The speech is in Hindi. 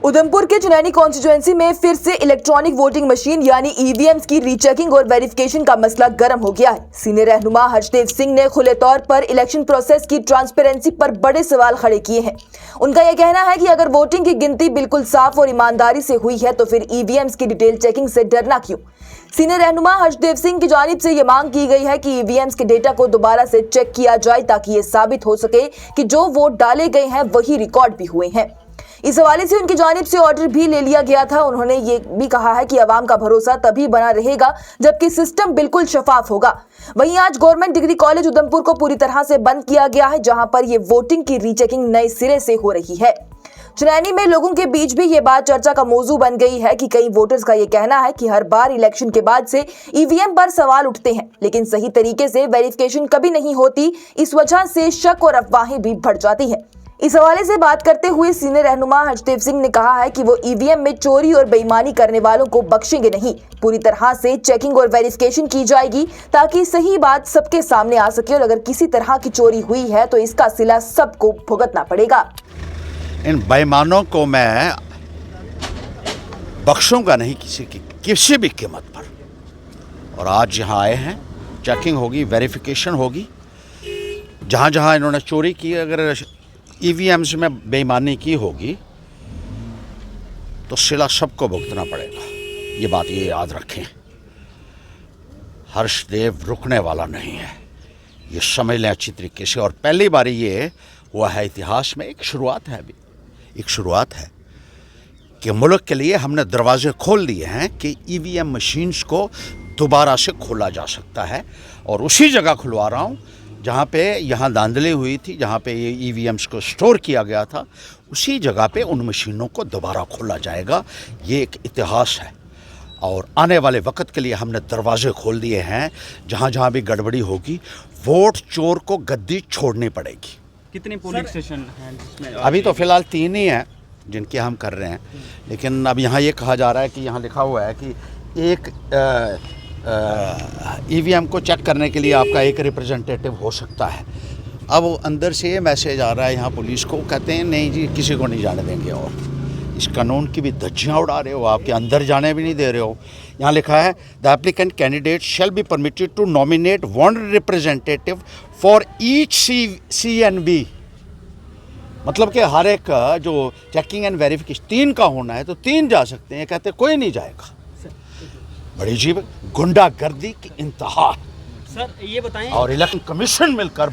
उधमपुर के चुनैनी कॉन्स्टिट्यूएंसी में फिर से इलेक्ट्रॉनिक वोटिंग मशीन यानी ईवीएम्स की रीचेकिंग और वेरिफिकेशन का मसला गर्म हो गया है। सीनियर रहनुमा हर्षदेव सिंह ने खुले तौर पर इलेक्शन प्रोसेस की ट्रांसपेरेंसी पर बड़े सवाल खड़े किए हैं। उनका यह कहना है कि अगर वोटिंग की गिनती बिल्कुल साफ और ईमानदारी से हुई है तो फिर ईवीएम्स की डिटेल चेकिंग से डरना क्यों। सीनियर रहनुमा हर्षदेव सिंह की जानिब से यह मांग की गई है कि ईवीएम्स के डेटा को दोबारा से चेक किया जाए ताकि ये साबित हो सके कि जो वोट डाले गए हैं वही रिकॉर्ड भी हुए हैं। इस हवाले से उनकी जानिब से ऑर्डर भी ले लिया गया था। उन्होंने ये भी कहा है कि अवाम का भरोसा तभी बना रहेगा जबकि सिस्टम बिल्कुल शफाफ होगा। वहीं आज गवर्नमेंट डिग्री कॉलेज उधमपुर को पूरी तरह से बंद किया गया है, जहां पर ये वोटिंग की रीचेकिंग नए सिरे से हो रही है। चुनैनी में लोगों के बीच भी ये बात चर्चा का मौजू बन गई है कि कई वोटर्स का ये कहना है कि हर बार इलेक्शन के बाद से ईवीएम पर सवाल उठते हैं, लेकिन सही तरीके से वेरिफिकेशन कभी नहीं होती। इस वजह से शक और अफवाहें भी बढ़ जाती हैं। इस हवाले से बात करते हुए सीनियर रहनुमा हर्षदेव सिंह ने कहा है कि वो ईवीएम में चोरी और बेईमानी करने वालों को बख्शेंगे नहीं। पूरी तरह से चेकिंग और वेरिफिकेशन की जाएगी ताकि सही बात सबके सामने आ सके और अगर किसी तरह की चोरी हुई है तो इसका सिला सबको भुगतना पड़ेगा। इन बेईमानों को मैं बख्शूंगा नहीं किसी भी कीमत पर। और आज यहाँ आए हैं, चेकिंग होगी, वेरिफिकेशन होगी। जहाँ जहाँ इन्होंने चोरी की, अगर ईवीएम्स में बेईमानी की होगी तो सिला सबको भुगतना पड़ेगा। ये बात ये याद रखें। हर्षदेव रुकने वाला नहीं है, ये समझ लें अच्छी तरीके से। और पहली बार ये हुआ है इतिहास में, एक शुरुआत है, अभी एक शुरुआत है कि मुल्क के लिए हमने दरवाजे खोल दिए हैं कि ईवीएम मशीन्स को दोबारा से खोला जा सकता है। और उसी जगह खुलवा रहा हूँ जहाँ पे यहाँ धांधली हुई थी, जहाँ पे ये ईवीएम्स को स्टोर किया गया था, उसी जगह पे उन मशीनों को दोबारा खोला जाएगा। ये एक इतिहास है और आने वाले वक्त के लिए हमने दरवाजे खोल दिए हैं। जहाँ जहाँ भी गड़बड़ी होगी, वोट चोर को गद्दी छोड़नी पड़ेगी। कितने पोलिंग स्टेशन हैं जिसमें? अभी तो फ़िलहाल 3 ही हैं जिनकी हम कर रहे हैं, लेकिन अब यहाँ ये कहा जा रहा है कि यहाँ लिखा हुआ है कि एक ईवीएम को चेक करने के लिए आपका एक रिप्रेजेंटेटिव हो सकता है। अब अंदर से ये मैसेज आ रहा है यहाँ पुलिस को, कहते हैं नहीं जी किसी को नहीं जाने देंगे। और इस कानून की भी धज्जियाँ उड़ा रहे हो, आपके अंदर जाने भी नहीं दे रहे हो। यहाँ लिखा है the applicant candidate shall be permitted to nominate 1 representative for each CNB। मतलब कि हर एक जो चेकिंग एंड वेरिफिकेशन 3 का होना है तो 3 जा सकते हैं, कहते कोई नहीं जाएगा। बड़ी अजीब गुंडागर्दी की इंतहा। सर ये बताएं, और इलेक्शन कमीशन मिलकर